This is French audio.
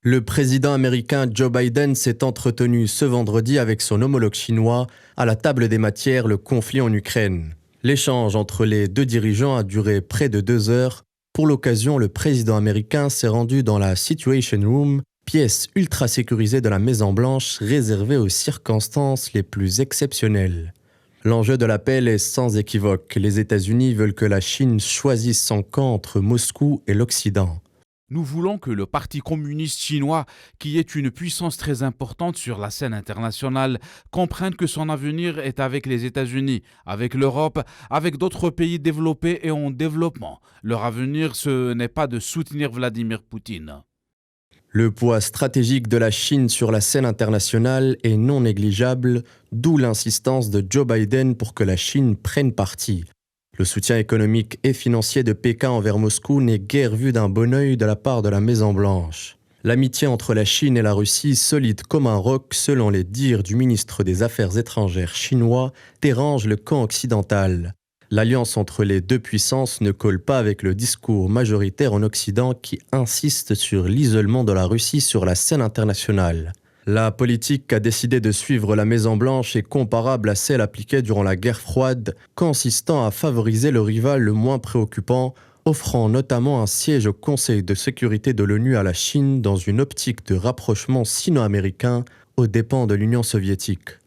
Le président américain Joe Biden s'est entretenu ce vendredi avec son homologue chinois à la table des matières le conflit en Ukraine. L'échange entre les deux dirigeants a duré près de 2 heures. Pour l'occasion, le président américain s'est rendu dans la Situation Room, pièce ultra sécurisée de la Maison-Blanche réservée aux circonstances les plus exceptionnelles. L'enjeu de l'appel est sans équivoque. Les États-Unis veulent que la Chine choisisse son camp entre Moscou et l'Occident. Nous voulons que le Parti communiste chinois, qui est une puissance très importante sur la scène internationale, comprenne que son avenir est avec les États-Unis, avec l'Europe, avec d'autres pays développés et en développement. Leur avenir, ce n'est pas de soutenir Vladimir Poutine. Le poids stratégique de la Chine sur la scène internationale est non négligeable, d'où l'insistance de Joe Biden pour que la Chine prenne parti. Le soutien économique et financier de Pékin envers Moscou n'est guère vu d'un bon œil de la part de la Maison-Blanche. L'amitié entre la Chine et la Russie, solide comme un roc selon les dires du ministre des Affaires étrangères chinois, dérange le camp occidental. L'alliance entre les deux puissances ne colle pas avec le discours majoritaire en Occident qui insiste sur l'isolement de la Russie sur la scène internationale. La politique qu'a décidé de suivre la Maison-Blanche est comparable à celle appliquée durant la guerre froide, consistant à favoriser le rival le moins préoccupant, offrant notamment un siège au Conseil de sécurité de l'ONU à la Chine dans une optique de rapprochement sino-américain aux dépens de l'Union soviétique.